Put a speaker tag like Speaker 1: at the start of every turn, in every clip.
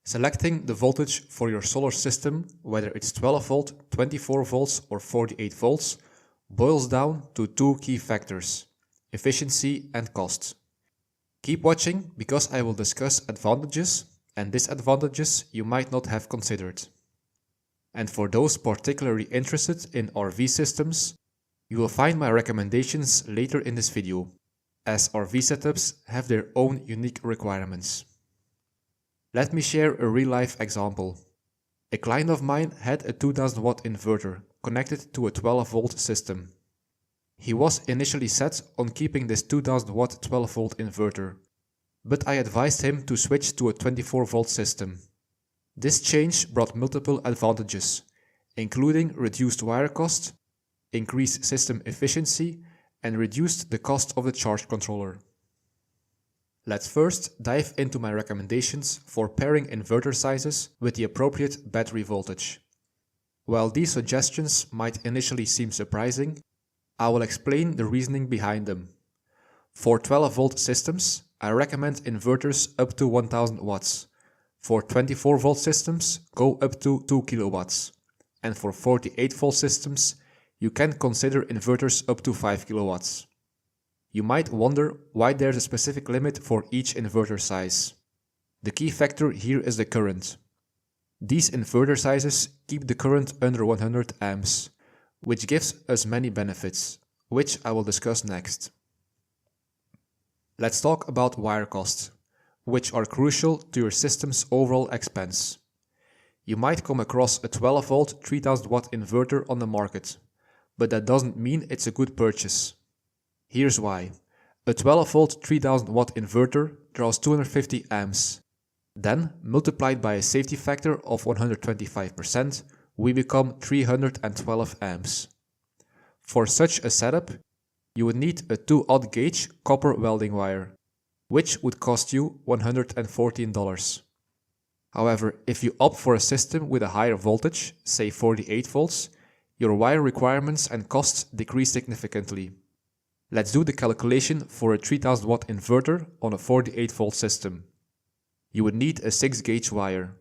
Speaker 1: Selecting the voltage for your solar system, whether it's 12 volt, 24 volts or 48 volts, boils down to two key factors: efficiency and cost. Keep watching because I will discuss advantages and disadvantages you might not have considered. And for those particularly interested in RV systems, you will find my recommendations later in this video, as RV setups have their own unique requirements. Let me share a real-life example. A client of mine had a 2000 watt inverter connected to a 12 volt system. He was initially set on keeping this 2000 watt 12 volt inverter, but I advised him to switch to a 24 volt system. This change brought multiple advantages, including reduced wire cost, increased system efficiency, and reduced the cost of the charge controller. Let's first dive into my recommendations for pairing inverter sizes with the appropriate battery voltage. While these suggestions might initially seem surprising, I will explain the reasoning behind them. For 12 volt systems, I recommend inverters up to 1000 watts. For 24 volt systems, go up to 2 kilowatts. And for 48 volt systems, you can consider inverters up to 5 kilowatts. You might wonder why there's a specific limit for each inverter size. The key factor here is the current. These inverter sizes keep the current under 100 amps, which gives us many benefits, which I will discuss next. Let's talk about wire costs, which are crucial to your system's overall expense. You might come across a 12 volt 3000 watt inverter on the market, but that doesn't mean it's a good purchase. Here's why. A 12 volt 3000 watt inverter draws 250 amps. Then, multiplied by a safety factor of 125%, we become 312 amps. For such a setup, you would need a 2-aught gauge copper welding wire, which would cost you $114. However, if you opt for a system with a higher voltage, say 48 volts, your wire requirements and costs decrease significantly. Let's do the calculation for a 3000 watt inverter on a 48 volt system. You would need a 6 gauge wire,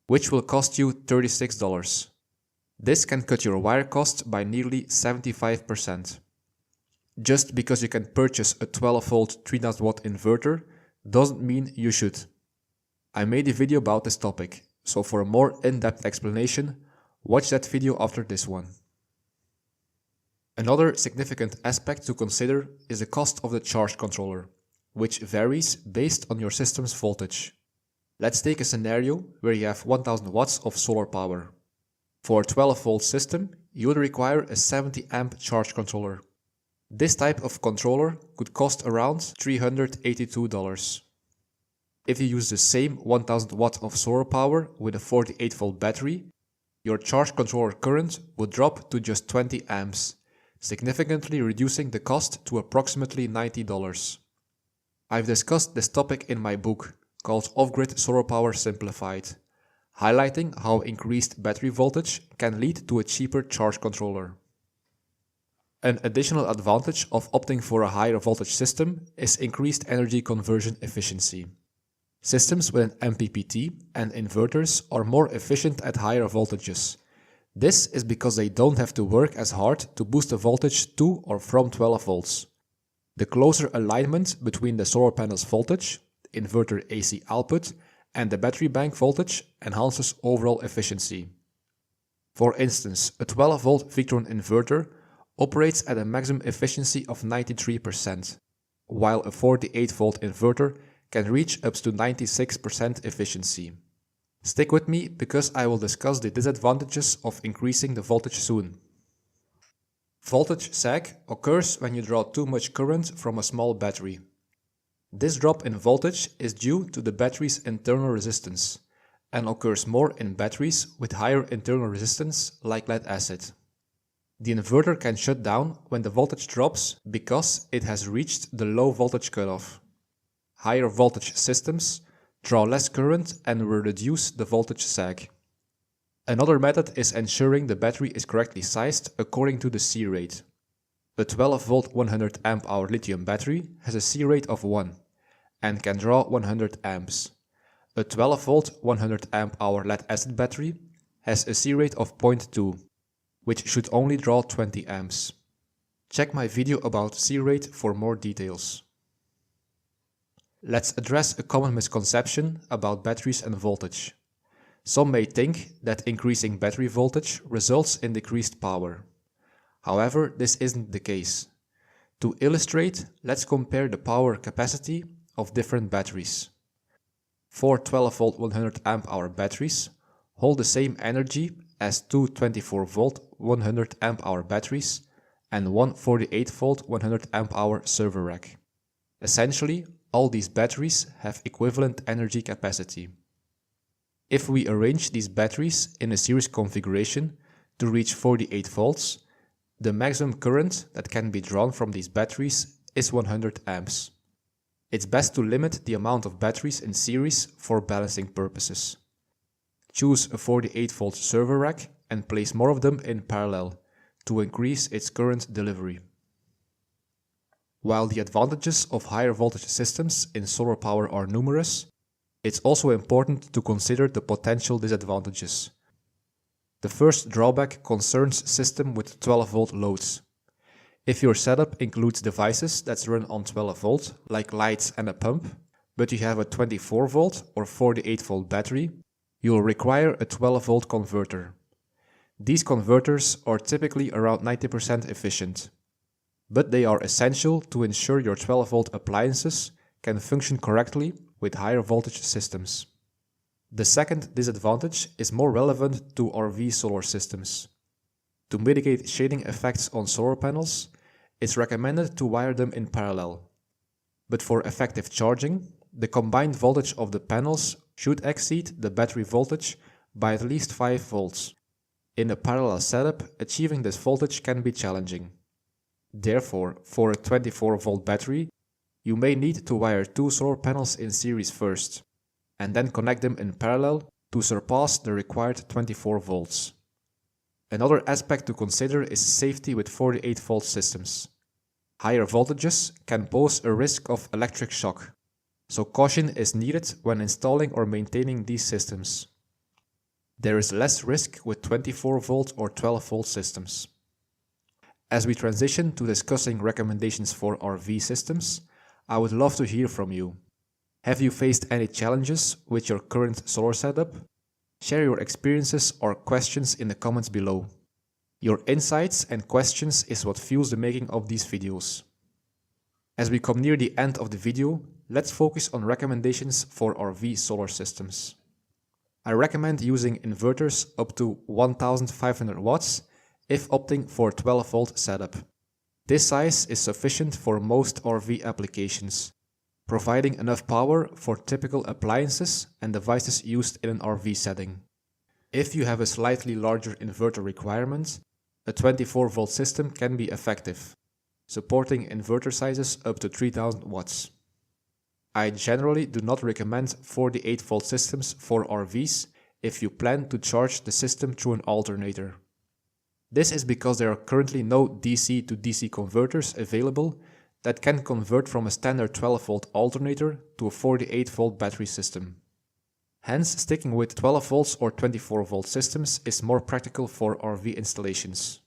Speaker 1: which will cost you $36. This can cut your wire cost by nearly 75%. Just because you can purchase a 12 volt 3000 watt inverter doesn't mean you should. I made a video about this topic, so for a more in-depth explanation, watch that video after this one. Another significant aspect to consider is the cost of the charge controller, which varies based on your system's voltage. Let's take a scenario where you have 1000 watts of solar power. For a 12 volt system, you would require a 70 amp charge controller. This type of controller could cost around $382. If you use the same 1000 watts of solar power with a 48 volt battery, your charge controller current would drop to just 20 amps, significantly reducing the cost to approximately $90. I've discussed this topic in my book, called Off-Grid Solar Power Simplified, highlighting how increased battery voltage can lead to a cheaper charge controller. An additional advantage of opting for a higher voltage system is increased energy conversion efficiency. Systems with an MPPT and inverters are more efficient at higher voltages. This is because they don't have to work as hard to boost the voltage to or from 12 volts. The closer alignment between the solar panel's voltage, inverter AC output, and the battery bank voltage enhances overall efficiency. For instance, a 12 volt Victron inverter operates at a maximum efficiency of 93%, while a 48 volt inverter can reach up to 96% efficiency. Stick with me because I will discuss the disadvantages of increasing the voltage soon. Voltage sag occurs when you draw too much current from a small battery. This drop in voltage is due to the battery's internal resistance and occurs more in batteries with higher internal resistance like lead acid. The inverter can shut down when the voltage drops because it has reached the low voltage cutoff. Higher voltage systems draw less current and will reduce the voltage sag. Another method is ensuring the battery is correctly sized according to the C rate. A 12 volt 100 amp hour lithium battery has a C rate of 1 and can draw 100 amps. A 12 volt 100 amp hour lead acid battery has a C rate of 0.2, which should only draw 20 amps. Check my video about C rate for more details. Let's address a common misconception about batteries and voltage. Some may think that increasing battery voltage results in decreased power. However, this isn't the case. To illustrate, let's compare the power capacity of different batteries. 4 12 volt 100 amp hour batteries hold the same energy as two 24 volt 100 amp hour batteries and one 48 volt 100 amp hour server rack. Essentially, all these batteries have equivalent energy capacity. If we arrange these batteries in a series configuration to reach 48 volts, the maximum current that can be drawn from these batteries is 100 amps. It's best to limit the amount of batteries in series for balancing purposes. Choose a 48 volt server rack and place more of them in parallel to increase its current delivery. While the advantages of higher voltage systems in solar power are numerous, it's also important to consider the potential disadvantages. The first drawback concerns systems with 12 volt loads. If your setup includes devices that run on 12 volt, like lights and a pump, but you have a 24 volt or 48 volt battery, you will require a 12 volt converter. These converters are typically around 90% efficient, but they are essential to ensure your 12 volt appliances can function correctly with higher voltage systems. The second disadvantage is more relevant to RV solar systems. To mitigate shading effects on solar panels, it's recommended to wire them in parallel. But for effective charging, the combined voltage of the panels should exceed the battery voltage by at least 5 volts. In a parallel setup, achieving this voltage can be challenging. Therefore, for a 24 volt battery, you may need to wire two solar panels in series first, and then connect them in parallel to surpass the required 24 volts. Another aspect to consider is safety with 48 volt systems. Higher voltages can pose a risk of electric shock, so caution is needed when installing or maintaining these systems. There is less risk with 24 volt or 12 volt systems. As we transition to discussing recommendations for RV systems, I would love to hear from you. Have you faced any challenges with your current solar setup? Share your experiences or questions in the comments below. Your insights and questions is what fuels the making of these videos. As we come near the end of the video, let's focus on recommendations for RV solar systems. I recommend using inverters up to 1500 watts if opting for a 12 volt setup. This size is sufficient for most RV applications, providing enough power for typical appliances and devices used in an RV setting. If you have a slightly larger inverter requirement, a 24 volt system can be effective, supporting inverter sizes up to 3000 watts. I generally do not recommend 48 volt systems for RVs if you plan to charge the system through an alternator. This is because there are currently no DC to DC converters available that can convert from a standard 12 volt alternator to a 48 volt battery system. Hence, sticking with 12 volts or 24 volt systems is more practical for RV installations.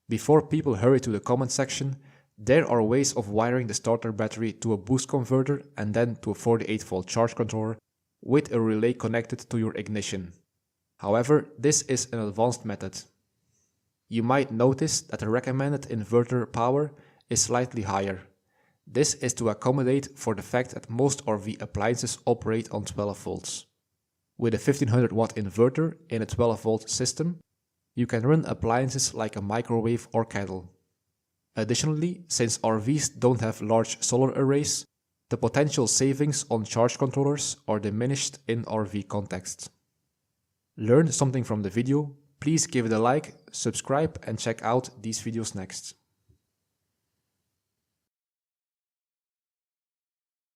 Speaker 1: Before people hurry to the comment section, there are ways of wiring the starter battery to a boost converter and then to a 48 volt charge controller with a relay connected to your ignition. However, this is an advanced method. You might notice that the recommended inverter power is slightly higher. This is to accommodate for the fact that most RV appliances operate on 12 volts. With a 1500 watt inverter in a 12 volt system, you can run appliances like a microwave or kettle. Additionally, since RVs don't have large solar arrays, the potential savings on charge controllers are diminished in RV context. Learn something from the video? Please give it a like, subscribe and check out these videos next.